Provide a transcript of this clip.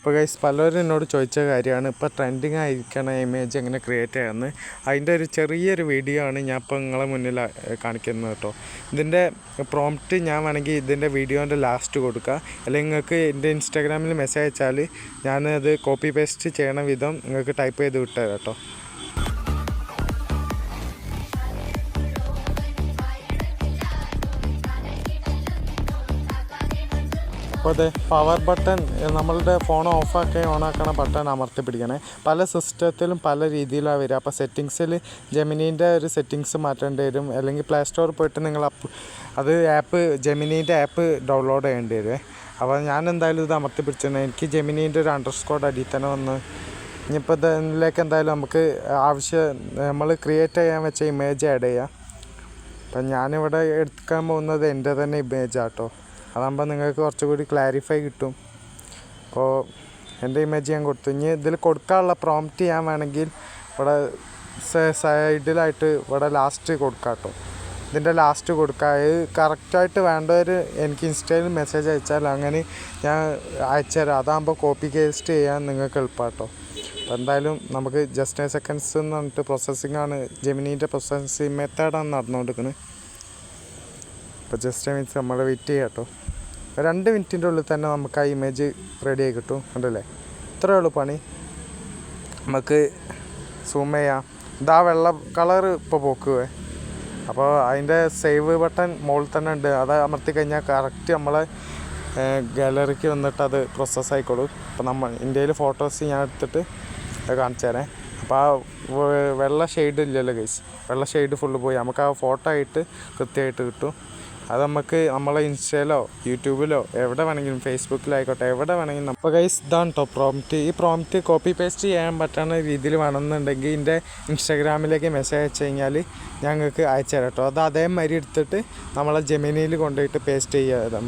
ഇപ്പോൾ ഗൈസ് പലരും എന്നോട് ചോദിച്ച കാര്യമാണ് ഇപ്പോൾ ട്രെൻഡിങ് ആയിരിക്കണ ഇമേജ് എങ്ങനെ ക്രിയേറ്റ് ചെയ്യാമെന്ന്. അതിൻ്റെ ഒരു ചെറിയൊരു വീഡിയോ ആണ് ഞാൻ ഇപ്പോൾ നിങ്ങളെ മുന്നിൽ കാണിക്കുന്നത് കേട്ടോ. ഇതിൻ്റെ പ്രോംപ്റ്റ് ഞാൻ വേണമെങ്കിൽ ഇതിൻ്റെ വീഡിയോൻ്റെ ലാസ്റ്റ് കൊടുക്കുക, അല്ലെങ്കിൽ നിങ്ങൾക്ക് എൻ്റെ ഇൻസ്റ്റാഗ്രാമിൽ മെസ്സേജ് അയച്ചാൽ ഞാനത് കോപ്പി പേസ്റ്റ് ചെയ്യണ വിധം നിങ്ങൾക്ക് ടൈപ്പ് ചെയ്ത് വിട്ടുതരാം കേട്ടോ. അപ്പോൾ അത് പവർ ബട്ടൺ നമ്മളുടെ ഫോൺ ഓഫാക്കി ഓണാക്കണ ബട്ടൺ അമർത്തി പിടിക്കണേ. പല സിസ്റ്റത്തിലും പല രീതിയിലാണ് വരിക. അപ്പോൾ സെറ്റിങ്സിൽ ജെമിനീൻ്റെ ഒരു സെറ്റിങ്സ് മാറ്റേണ്ടി വരും, അല്ലെങ്കിൽ പ്ലേ സ്റ്റോറിൽ പോയിട്ട് നിങ്ങൾ ജെമിനീൻ്റെ ആപ്പ് ഡൗൺലോഡ് ചെയ്യേണ്ടി വരും. അപ്പോൾ ഞാൻ എന്തായാലും ഇത് അമർത്തി പിടിച്ചിട്ടുണ്ട്. എനിക്ക് ജെമിനീൻ്റെ ഒരു അണ്ടർസ്കോർ അടിയിൽ തന്നെ വന്ന് ഇനിയിപ്പോൾ ഇതിലേക്ക് എന്തായാലും നമുക്ക് നമ്മൾ ക്രിയേറ്റ് ചെയ്യാൻ വെച്ച ഇമേജ് ആഡ് ചെയ്യാം. അപ്പം ഞാനിവിടെ എടുക്കാൻ പോകുന്നത് എൻ്റെ തന്നെ ഇമേജാട്ടോ. അതാകുമ്പോൾ നിങ്ങൾക്ക് കുറച്ചുകൂടി ക്ലാരിഫൈ കിട്ടും. അപ്പോൾ എൻ്റെ ഇമേജ് ഞാൻ കൊടുത്തു. ഇനി ഇതിൽ കൊടുക്കാനുള്ള പ്രോംപ്റ്റ് ഞാൻ വേണമെങ്കിൽ ഇവിടെ സൈഡിലായിട്ട് ഇവിടെ ലാസ്റ്റ് കൊടുക്കാം കേട്ടോ. ഇതിൻ്റെ ലാസ്റ്റ് കൊടുക്കുക. ഇത് കറക്റ്റായിട്ട് വേണ്ടവർ എനിക്ക് ഇൻസ്റ്റയിൽ മെസ്സേജ് അയച്ചാൽ അങ്ങനെ ഞാൻ അയച്ചുതരാം. അതാകുമ്പോൾ കോപ്പി പേസ്റ്റ് ചെയ്യാൻ നിങ്ങൾക്ക് എളുപ്പമാട്ടോ. അപ്പോൾ എന്തായാലും നമുക്ക് ജസ്റ്റ് സെക്കൻഡ്സ് എന്ന് പറഞ്ഞിട്ട് പ്രോസസ്സിങ്ങാണ്, ജെമിനീൻ്റെ പ്രോസസ്സിങ് മെത്തേഡാണ് നടന്നുകൊണ്ടിരിക്കുന്നത്. അപ്പോൾ ജസ്റ്റ് മീൻസ് നമ്മൾ വെയിറ്റ് ചെയ്യാം കേട്ടോ. 2 മിനിറ്റിൻ്റെ ഉള്ളിൽ തന്നെ നമുക്ക് ആ ഇമേജ് റെഡി ആയി കിട്ടും. കണ്ടല്ലേ, ഇത്രയേ ഉള്ളൂ പണി. നമുക്ക് സൂം ചെയ്യാം. ഇതാ വെള്ള കളർ ഇപ്പോൾ പോക്കുവേ. അപ്പോൾ അതിൻ്റെ സേവ് ബട്ടൺ മുകളിൽ തന്നെ ഉണ്ട്. അത് അമർത്തി കഴിഞ്ഞാൽ കറക്റ്റ് നമ്മളെ ഗാലറിക്ക് വന്നിട്ട് അത് പ്രോസസ്സ് ആയിക്കോളും. അപ്പോൾ ഇന്ത്യയിൽ ഫോട്ടോസ് ഞാൻ എടുത്തിട്ട് അത് കാണിച്ചു തരാം. അപ്പോൾ ആ വെള്ള ഷെയ്ഡ് ഇല്ലല്ലോ ഗൈസ്, വെള്ള ഷെയ്ഡ് ഫുള്ള് പോയി. നമുക്ക് ആ ഫോട്ടോ ആയിട്ട് കൃത്യമായിട്ട് കിട്ടും. അത് നമുക്ക് നമ്മളെ ഇൻസ്റ്റയിലോ യൂട്യൂബിലോ എവിടെ വേണമെങ്കിലും, ഫേസ്ബുക്കിലായിക്കോട്ടെ, എവിടെ വേണമെങ്കിലും. അപ്പോൾ ഗൈസ് ഇതാണ് കേട്ടോ പ്രോംപ്റ്റ്. ഈ പ്രോംപ്റ്റ് കോപ്പി പേസ്റ്റ് ചെയ്യാൻ പറ്റുന്ന രീതിയിൽ വേണമെന്നുണ്ടെങ്കിൽ എൻ്റെ ഇൻസ്റ്റാഗ്രാമിലേക്ക് മെസ്സേജ് അയച്ചു കഴിഞ്ഞാൽ ഞങ്ങൾക്ക് അയച്ചു തരാം കേട്ടോ. അത് അതേമാതിരി എടുത്തിട്ട് നമ്മളെ ജെമിനിയിൽ കൊണ്ടുപോയിട്ട് പേസ്റ്റ് ചെയ്യുക.